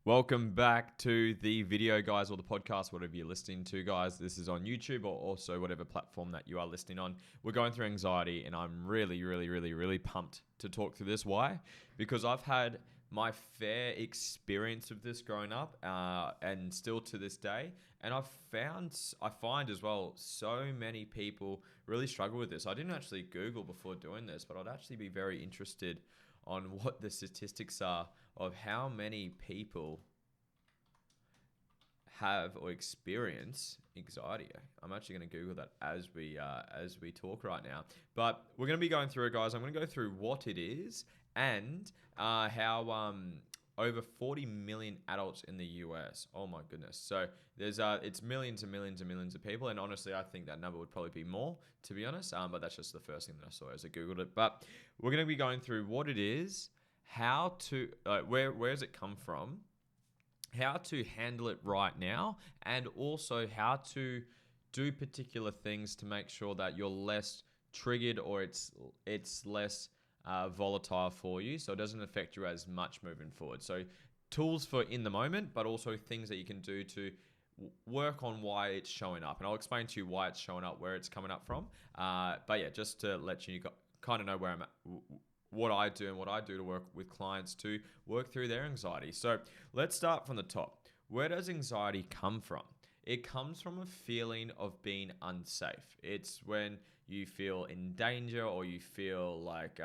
Welcome back to the video, guys, or the podcast, whatever you're listening to, guys. This is on YouTube or also whatever platform that you are listening on. We're going through anxiety, and I'm really pumped to talk through this. Why? Because I've had my fair experience of this growing up and still to this day. And I find as well, so many people really struggle with this. I didn't actually Google before doing this, but I'd actually be very interested on what the statistics are of how many people have or experience anxiety. I'm actually going to Google that as we talk right now. But we're going to be going through it, guys. I'm going to go through what it is and how over 40 million adults in the US. Oh my goodness. So there's it's millions and millions and millions of people, and honestly, I think that number would probably be more, to be honest. But that's just the first thing that I saw as I Googled it. But we're going to be going through what it is, how to where does it come from, how to handle it right now, and also how to do particular things to make sure that you're less triggered or it's less volatile for you, so it doesn't affect you as much moving forward. So tools for in the moment, but also things that you can do to work on why it's showing up. And I'll explain to you why it's showing up, where it's coming up from. But yeah, just to let you kind of know where I'm at, what I do and what I do to work with clients to work through their anxiety. So let's start from the top. Where does anxiety come from? It comes from a feeling of being unsafe. It's when you feel in danger or you feel like,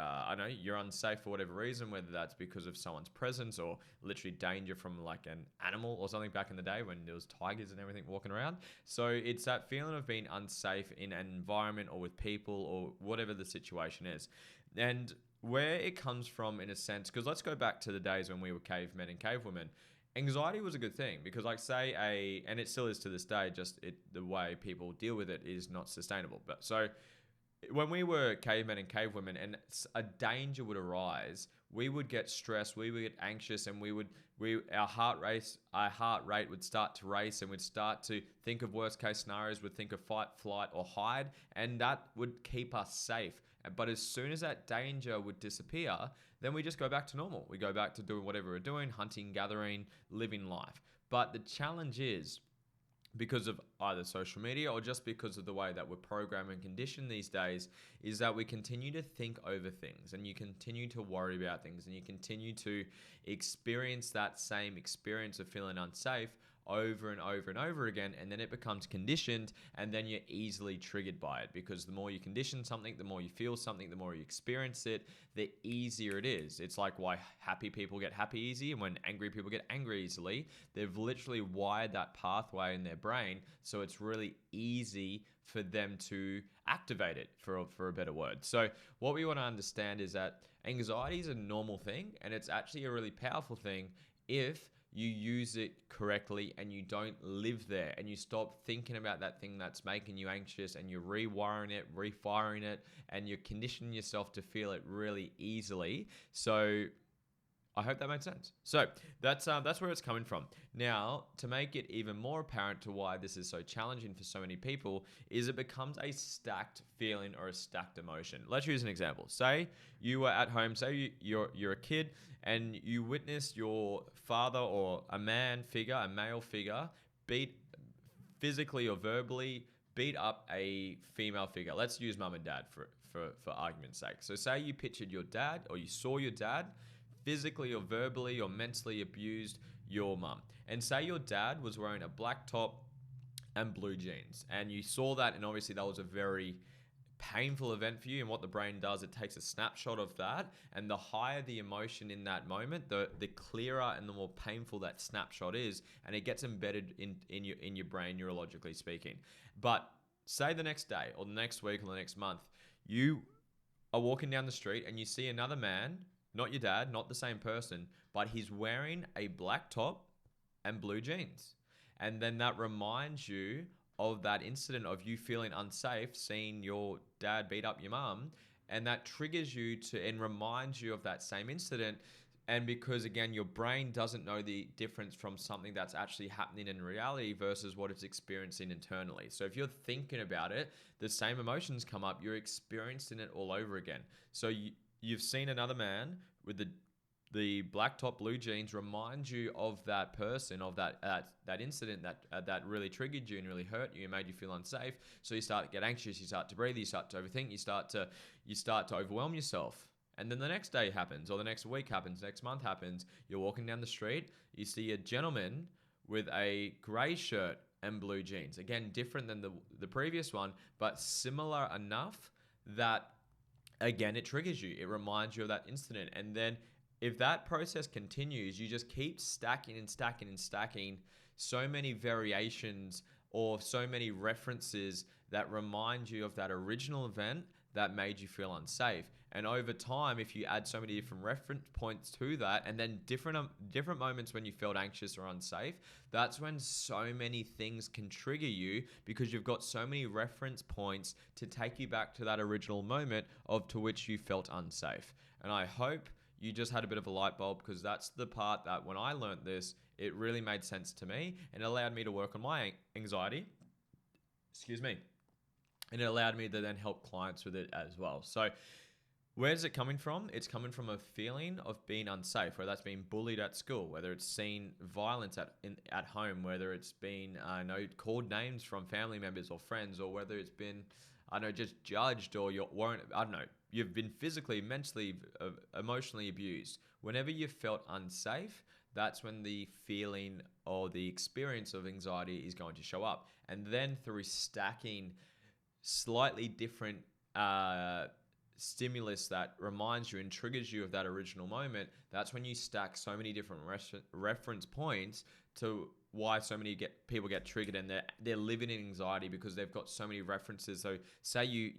you're unsafe for whatever reason, whether that's because of someone's presence or literally danger from like an animal or something back in the day when there was tigers and everything walking around. So it's that feeling of being unsafe in an environment or with people or whatever the situation is. And where it comes from, in a sense, because let's go back to the days when we were cavemen and cavewomen. Anxiety was a good thing because, like, and it still is to this day, the way people deal with it is not sustainable. But so when we were cavemen and cavewomen and a danger would arise, we would get stressed, we would get anxious, and our heart rate would start to race, and we'd start to think of worst case scenarios, we'd think of fight, flight, or hide, and that would keep us safe. But as soon as that danger would disappear, then we just go back to normal. We go back to doing whatever we're doing, hunting, gathering, living life. But the challenge is, because of either social media or just because of the way that we're programmed and conditioned these days, is that we continue to think over things and you continue to worry about things and you continue to experience that same experience of feeling unsafe over and over and over again, and then it becomes conditioned, and then you're easily triggered by it, because the more you condition something, the more you feel something, the more you experience it, the easier it is. It's like why happy people get happy easy and when angry people get angry easily. They've literally wired that pathway in their brain, so it's really easy for them to activate it, for a better word. So what we want to understand is that anxiety is a normal thing, and it's actually a really powerful thing if you use it correctly and you don't live there, and you stop thinking about that thing that's making you anxious, and you're rewiring it, refiring it, and you're conditioning yourself to feel it really easily. So I hope that makes sense. So that's where it's coming from. Now, to make it even more apparent to why this is so challenging for so many people, is it becomes a stacked feeling or a stacked emotion. Let's use an example. Say you were at home, say you're a kid, and you witnessed your father or a male figure, physically or verbally beat up a female figure. Let's use mum and dad for argument's sake. So say you pictured your dad, or you saw your dad physically or verbally or mentally abused your mum. And say your dad was wearing a black top and blue jeans, and you saw that, and obviously that was a very painful event for you. And what the brain does, it takes a snapshot of that, and the higher the emotion in that moment, the clearer and the more painful that snapshot is, and it gets embedded in your brain, neurologically speaking. But say the next day or the next week or the next month, you are walking down the street and you see another man, not your dad, not the same person, but he's wearing a black top and blue jeans. And then that reminds you of that incident of you feeling unsafe, seeing your dad beat up your mum, and that triggers you and reminds you of that same incident. And because, again, your brain doesn't know the difference from something that's actually happening in reality versus what it's experiencing internally. So if you're thinking about it, the same emotions come up, you're experiencing it all over again. So you've seen another man with the black top blue jeans remind you of that person, of that incident that really triggered you and really hurt you and made you feel unsafe. So you start to get anxious, you start to breathe, you start to overthink, you start to overwhelm yourself. And then the next day happens, or the next week happens, next month happens. You're walking down the street, you see a gentleman with a grey shirt and blue jeans. Again, different than the previous one, but similar enough that, again, it triggers you. It reminds you of that incident. And then if that process continues, you just keep stacking and stacking and stacking so many variations or so many references that remind you of that original event that made you feel unsafe. And over time, if you add so many different reference points to that, and then different moments when you felt anxious or unsafe, that's when so many things can trigger you, because you've got so many reference points to take you back to that original moment to which you felt unsafe. And I hope you just had a bit of a light bulb, because that's the part that when I learned this, it really made sense to me and it allowed me to work on my anxiety. Excuse me. And it allowed me to then help clients with it as well. So where's it coming from? It's coming from a feeling of being unsafe, whether that's being bullied at school, whether it's seen violence at home, whether it's been called names from family members or friends, or whether it's been just judged, or you've been physically, mentally, emotionally abused. Whenever you felt unsafe, that's when the feeling or the experience of anxiety is going to show up. And then through stacking slightly different stimulus that reminds you and triggers you of that original moment, that's when you stack so many different reference points to why so many people get triggered, and they're living in anxiety because they've got so many references. So say you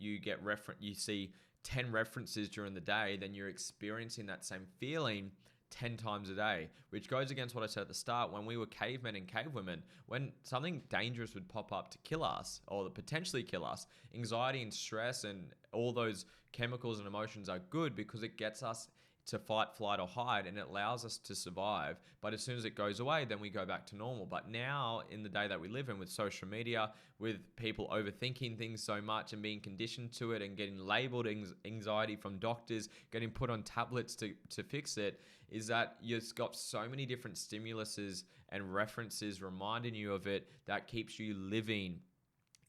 see 10 references during the day, then you're experiencing that same feeling 10 times a day, which goes against what I said at the start. When we were cavemen and cavewomen, when something dangerous would pop up to kill us or potentially kill us, anxiety and stress and all those chemicals and emotions are good, because it gets us to fight, flight, or hide, and it allows us to survive. But as soon as it goes away, then we go back to normal. But now, in the day that we live in, with social media, with people overthinking things so much and being conditioned to it and getting labeled anxiety from doctors, getting put on tablets to fix it, is that you've got so many different stimuluses and references reminding you of it that keeps you living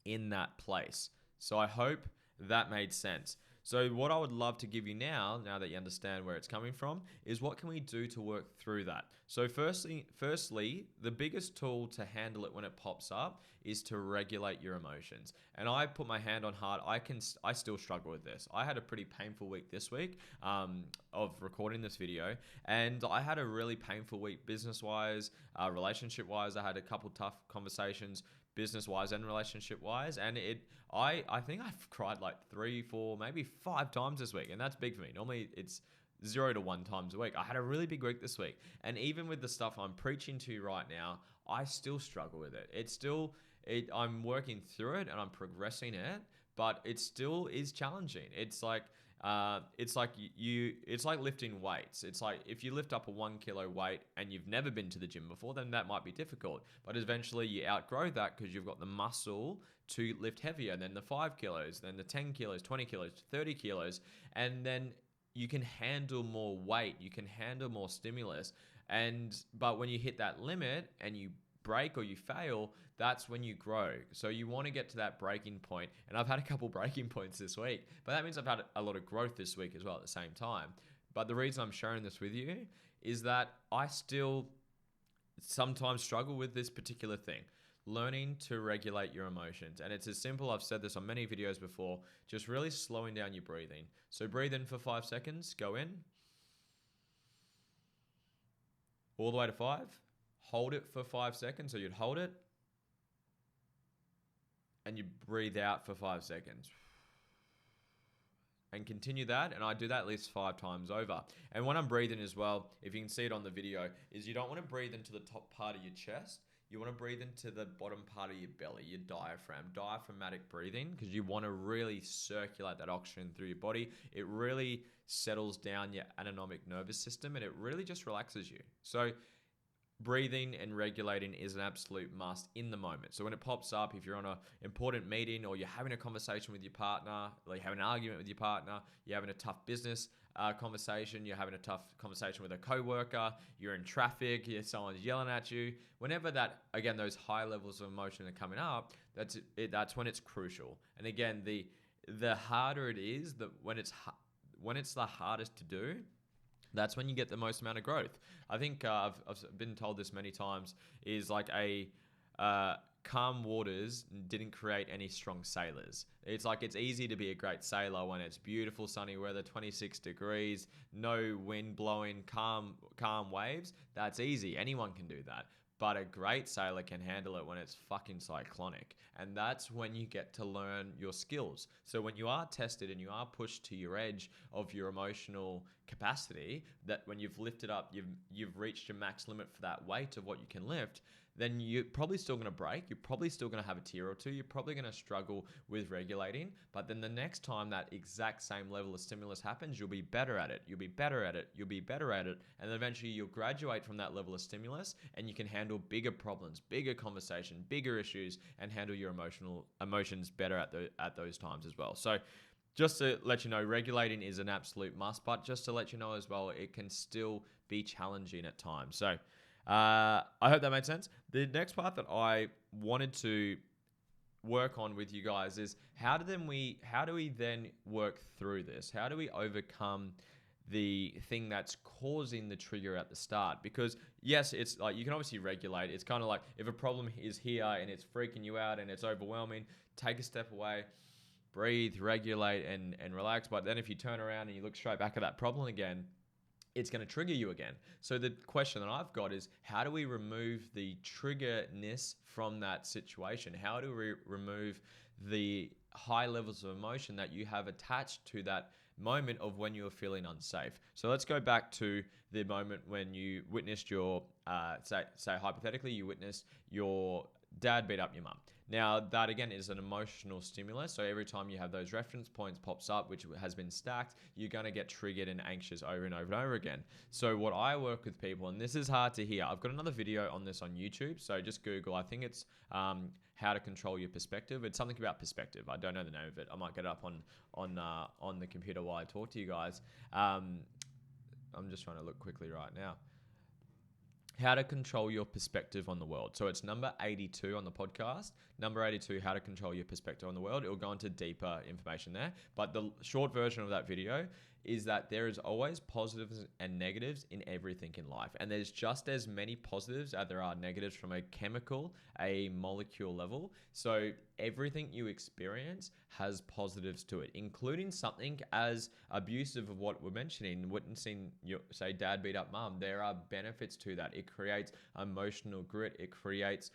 in that place. So I hope that made sense. So what I would love to give you now that you understand where it's coming from, is what can we do to work through that? So firstly, the biggest tool to handle it when it pops up is to regulate your emotions. And I put my hand on heart, I still struggle with this. I had a pretty painful week this week of recording this video, and I had a really painful week business-wise, relationship-wise. I had a couple tough conversations, business-wise and relationship-wise, and I think I've cried like 3, 4, maybe 5 times this week, and that's big for me. Normally it's 0 to 1 times a week. I had a really big week this week, and even with the stuff I'm preaching to you right now, I still struggle with it. I'm working through it and I'm progressing it, but it still is challenging. It's like lifting weights. It's like if you lift up a 1 kilo weight and you've never been to the gym before, then that might be difficult. But eventually you outgrow that because you've got the muscle to lift heavier, and then the 5 kilos, then the 10 kilos, 20 kilos, 30 kilos, and then you can handle more weight, you can handle more stimulus. But when you hit that limit and you break or you fail, that's when you grow. So you want to get to that breaking point. And I've had a couple breaking points this week, but that means I've had a lot of growth this week as well at the same time. But the reason I'm sharing this with you is that I still sometimes struggle with this particular thing, learning to regulate your emotions. And it's as simple, I've said this on many videos before, just really slowing down your breathing. So breathe in for 5 seconds, go in, all the way to 5. Hold it for 5 seconds. So you'd hold it and you breathe out for 5 seconds. And continue that. And I do that at least 5 times over. And when I'm breathing as well, if you can see it on the video, is you don't want to breathe into the top part of your chest. You want to breathe into the bottom part of your belly, your diaphragm, diaphragmatic breathing, because you want to really circulate that oxygen through your body. It really settles down your autonomic nervous system and it really just relaxes you. So breathing and regulating is an absolute must in the moment. So when it pops up, if you're on an important meeting or you're having a conversation with your partner, like having an argument with your partner, you're having a tough business conversation, you're having a tough conversation with a coworker, you're in traffic, someone's yelling at you. Whenever that, again, those high levels of emotion are coming up, that's when it's crucial. And again, the harder it is, when it's the hardest to do, that's when you get the most amount of growth. I think I've been told this many times, is like calm waters didn't create any strong sailors. It's like it's easy to be a great sailor when it's beautiful sunny weather, 26 degrees, no wind blowing, calm waves. That's easy. Anyone can do that. But a great sailor can handle it when it's fucking cyclonic. And that's when you get to learn your skills. So when you are tested and you are pushed to your edge of your emotional capacity, that when you've lifted up, you've reached your max limit for that weight of what you can lift, then you're probably still going to break. You're probably still going to have a tear or two. You're probably going to struggle with regulating. But then the next time that exact same level of stimulus happens, you'll be better at it. You'll be better at it. You'll be better at it. And then eventually you'll graduate from that level of stimulus and you can handle bigger problems, bigger conversation, bigger issues, and handle your emotions better at those times as well. So just to let you know, regulating is an absolute must, but just to let you know as well, it can still be challenging at times. So I hope that made sense. The next part that I wanted to work on with you guys is how do we then work through this? How do we overcome the thing that's causing the trigger at the start? Because yes, it's like you can obviously regulate. It's kind of like if a problem is here and it's freaking you out and it's overwhelming, take a step away, breathe, regulate, and relax. But then if you turn around and you look straight back at that problem again, it's going to trigger you again. So the question that I've got is, how do we remove the triggerness from that situation? How do we remove the high levels of emotion that you have attached to that moment of when you're feeling unsafe? So let's go back to the moment when you witnessed your, say hypothetically, you witnessed your dad beat up your mum. Now, that again is an emotional stimulus. So every time you have those reference points pops up, which has been stacked, you're going to get triggered and anxious over and over and over again. So what I work with people, and this is hard to hear, I've got another video on this on YouTube. So just Google, I think it's how to control your perspective. It's something about perspective. I don't know the name of it. I might get it up on the computer while I talk to you guys. I'm just trying to look quickly right now. How to control your perspective on the world. So it's number 82 on the podcast. Number 82, how to control your perspective on the world. It'll go into deeper information there. But the short version of that video is that there is always positives and negatives in everything in life. And there's just as many positives as there are negatives from a chemical, a molecule level. So everything you experience has positives to it, including something as abusive of what we're mentioning, witnessing your, say, dad beat up mum. There are benefits to that. It creates emotional grit. It creates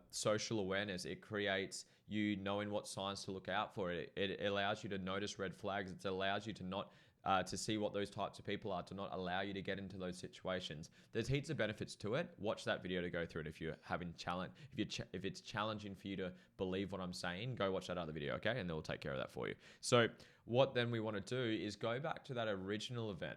social awareness. It creates you knowing what signs to look out for. It allows you to notice red flags. It allows you to not to see what those types of people are, to not allow you to get into those situations. There's heaps of benefits to it. Watch that video to go through it. If you're having challenge, if it's challenging for you to believe what I'm saying, go watch that other video, okay? And they'll take care of that for you. So what then we want to do is go back to that original event.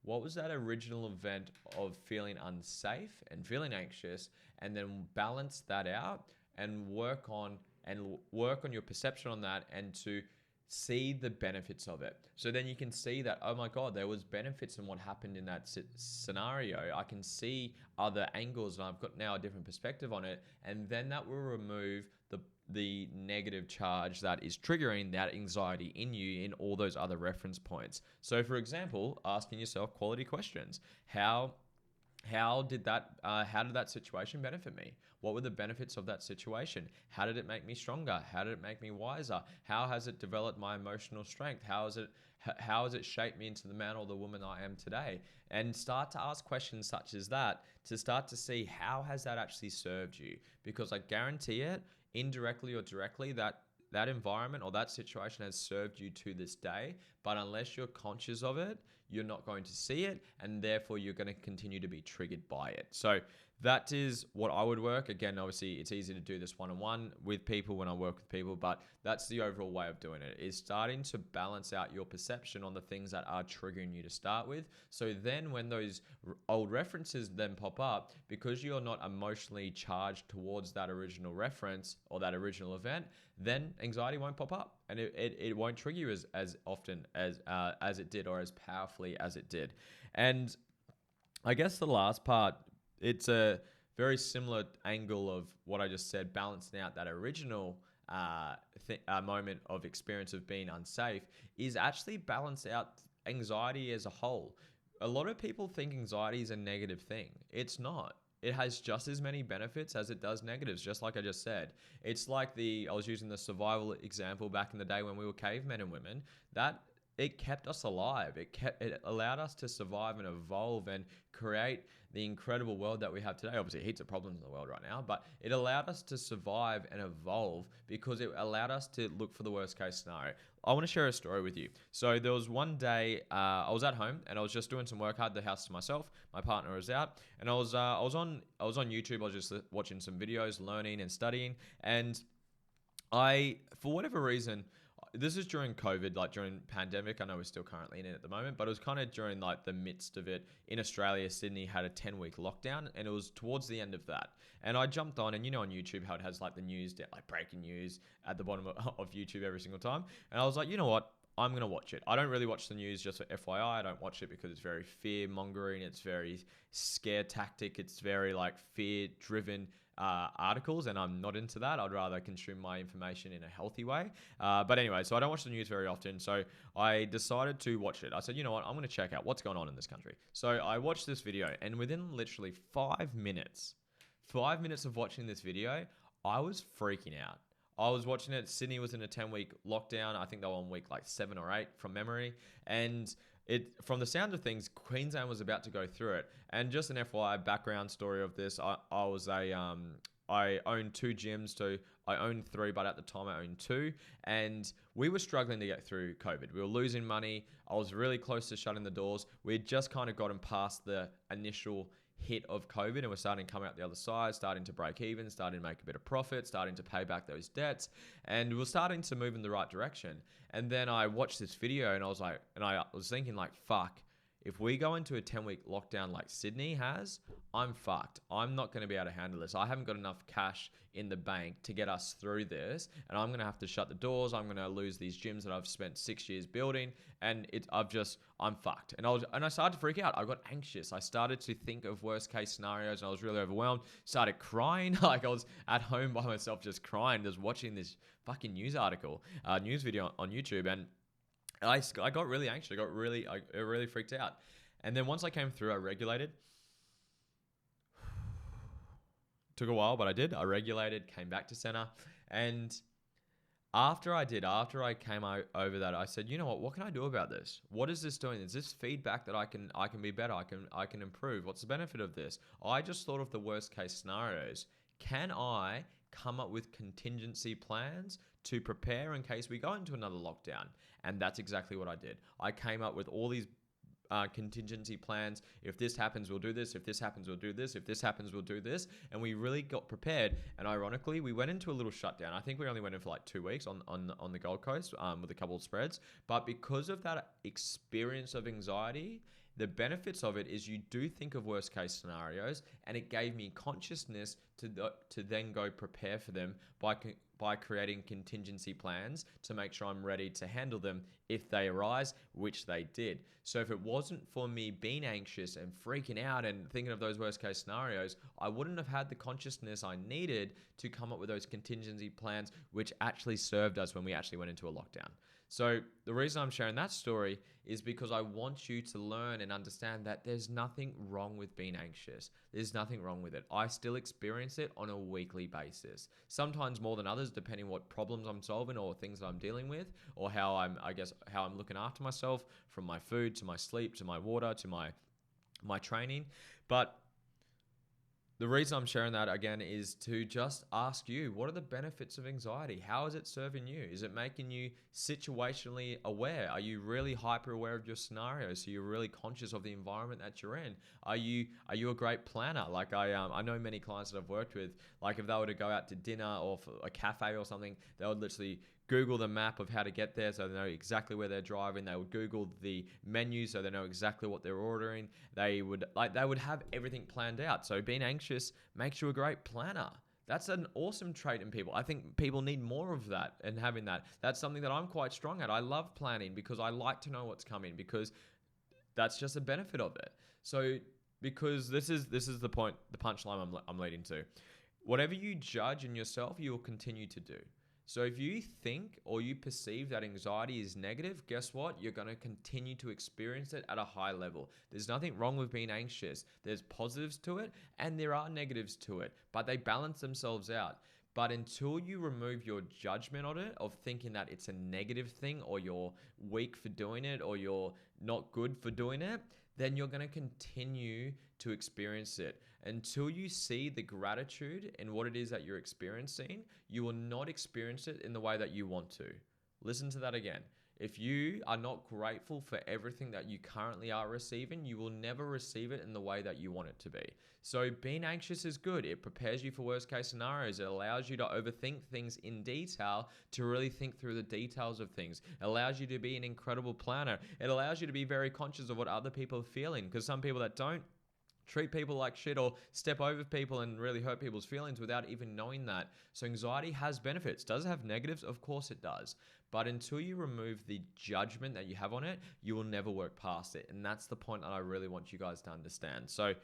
What was that original event of feeling unsafe and feeling anxious, and then balance that out and work on your perception on that, and to see the benefits of it. So then you can see that, oh my God, there was benefits in what happened in that scenario. I can see other angles and I've got now a different perspective on it. And then that will remove the negative charge that is triggering that anxiety in you in all those other reference points. So for example, asking yourself quality questions. How did that situation benefit me? What were the benefits of that situation? How did it make me stronger? How did it make me wiser? How has it developed my emotional strength? How has it shaped me into the man or the woman I am today? And start to ask questions such as that to start to see how has that actually served you? Because I guarantee it, indirectly or directly, that environment or that situation has served you to this day. But unless you're conscious of it, you're not going to see it, and therefore you're going to continue to be triggered by it. So that is what I would work. Again, obviously it's easy to do this one-on-one with people when I work with people, but that's the overall way of doing it, is starting to balance out your perception on the things that are triggering you to start with. So then when those old references then pop up, because you're not emotionally charged towards that original reference or that original event, then anxiety won't pop up. and it won't trigger you as often as it did, or as powerfully as it did. And I guess the last part, it's a very similar angle of what I just said, balancing out that original moment of experience of being unsafe, is actually balance out anxiety as a whole. A lot of people think anxiety is a negative thing. It's not. It has just as many benefits as it does negatives, just like I just said. It's like I was using the survival example back in the day when we were cavemen and women, that it kept us alive. It allowed us to survive and evolve and create the incredible world that we have today. Obviously, heaps of problems in the world right now, but it allowed us to survive and evolve because it allowed us to look for the worst case scenario. I want to share a story with you. So there was one day I was at home and I was just doing some work. I had the house to myself. My partner was out, and I was on YouTube. I was just watching some videos, learning and studying, and for whatever reason, this is during COVID, like during pandemic. I know we're still currently in it at the moment, but it was kind of during like the midst of it. In Australia, Sydney had a 10-week lockdown, and it was towards the end of that. And I jumped on, and on YouTube how it has like the news, like breaking news at the bottom of YouTube every single time. And I was like, you know what? I'm going to watch it. I don't really watch the news, just for FYI. I don't watch it because it's very fear mongering. It's very scare tactic. It's very like fear driven articles, and I'm not into that. I'd rather consume my information in a healthy way. But anyway, so I don't watch the news very often. So I decided to watch it. I said, you know what? I'm going to check out what's going on in this country. So I watched this video, and within literally 5 minutes of watching this video, I was freaking out. I was watching it. Sydney was in a 10-week lockdown. I think they were on week like 7 or 8 from memory. And from the sound of things, Queensland was about to go through it. And just an FYI background story of this, I owned 2 gyms. I owned 3, but at the time I owned 2. And we were struggling to get through COVID. We were losing money. I was really close to shutting the doors. We had just kind of gotten past the initial hit of COVID, and we're starting to come out the other side, starting to break even, starting to make a bit of profit, starting to pay back those debts, and we're starting to move in the right direction. And then I watched this video, and I was thinking like, fuck, if we go into a 10-week lockdown like Sydney has, I'm fucked. I'm not going to be able to handle this. I haven't got enough cash in the bank to get us through this, and I'm going to have to shut the doors. I'm going to lose these gyms that I've spent 6 years building, and I'm fucked. And I started to freak out. I got anxious. I started to think of worst case scenarios, and I was really overwhelmed. Started crying. Like I was at home by myself, just crying, just watching this fucking news video on YouTube, and I got really anxious. I really freaked out. And then once I came through, I regulated. Took a while, but I did. I regulated, came back to center. And after I came over that, I said, you know what can I do about this? What is this doing? Is this feedback that I can be better? I can improve. What's the benefit of this? I just thought of the worst case scenarios. Can I come up with contingency plans to prepare in case we go into another lockdown? And that's exactly what I did. I came up with all these contingency plans. If this happens, we'll do this. If this happens, we'll do this. If this happens, we'll do this. And we really got prepared. And ironically, we went into a little shutdown. I think we only went in for like 2 weeks on the Gold Coast with a couple of spreads. But because of that experience of anxiety, the benefits of it is you do think of worst case scenarios, and it gave me consciousness to then go prepare for them by creating contingency plans to make sure I'm ready to handle them if they arise, which they did. So if it wasn't for me being anxious and freaking out and thinking of those worst case scenarios, I wouldn't have had the consciousness I needed to come up with those contingency plans, which actually served us when we actually went into a lockdown. So the reason I'm sharing that story is because I want you to learn and understand that there's nothing wrong with being anxious. There's nothing wrong with it. I still experience it on a weekly basis, sometimes more than others, depending what problems I'm solving or things that I'm dealing with, or how I'm looking after myself, from my food to my sleep to my water to my training. But the reason I'm sharing that again is to just ask you, what are the benefits of anxiety? How is it serving you? Is it making you situationally aware? Are you really hyper aware of your scenarios? So you're really conscious of the environment that you're in? Are you a great planner? Like I know many clients that I've worked with, like if they were to go out to dinner or for a cafe or something, they would literally Google the map of how to get there so they know exactly where they're driving. They would Google the menu so they know exactly what they're ordering. They would have everything planned out. So being anxious makes you a great planner. That's an awesome trait in people. I think people need more of that and having that. That's something that I'm quite strong at. I love planning because I like to know what's coming, because that's just a benefit of it. So because this is the point, the punchline I'm leading to. Whatever you judge in yourself, you will continue to do. So if you think or you perceive that anxiety is negative, guess what? You're going to continue to experience it at a high level. There's nothing wrong with being anxious. There's positives to it and there are negatives to it, but they balance themselves out. But until you remove your judgment on it, of thinking that it's a negative thing, or you're weak for doing it, or you're not good for doing it, then you're going to continue to experience it. Until you see the gratitude in what it is that you're experiencing, you will not experience it in the way that you want to. Listen to that again. If you are not grateful for everything that you currently are receiving, you will never receive it in the way that you want it to be. So being anxious is good. It prepares you for worst case scenarios. It allows you to overthink things in detail, to really think through the details of things. It allows you to be an incredible planner. It allows you to be very conscious of what other people are feeling, because some people that don't treat people like shit or step over people and really hurt people's feelings without even knowing that. So anxiety has benefits. Does it have negatives? Of course it does. But until you remove the judgment that you have on it, you will never work past it. And that's the point that I really want you guys to understand. So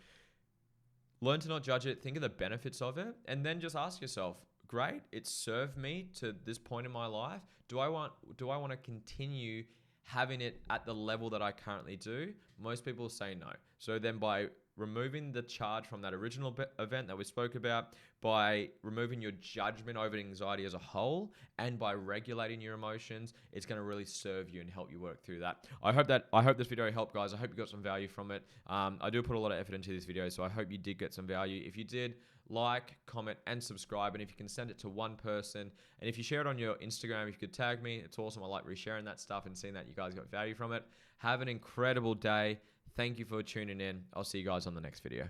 learn to not judge it. Think of the benefits of it. And then just ask yourself, great, it served me to this point in my life. Do I want to continue having it at the level that I currently do? Most people say no. So then by removing the charge from that original event that we spoke about, by removing your judgment over anxiety as a whole, and by regulating your emotions, it's going to really serve you and help you work through that. I hope this video helped, guys. I hope you got some value from it. I do put a lot of effort into this video, so I hope you did get some value. If you did, like, comment, and subscribe. And if you can send it to one person, and if you share it on your Instagram, if you could tag me, it's awesome. I like resharing that stuff and seeing that you guys got value from it. Have an incredible day. Thank you for tuning in. I'll see you guys on the next video.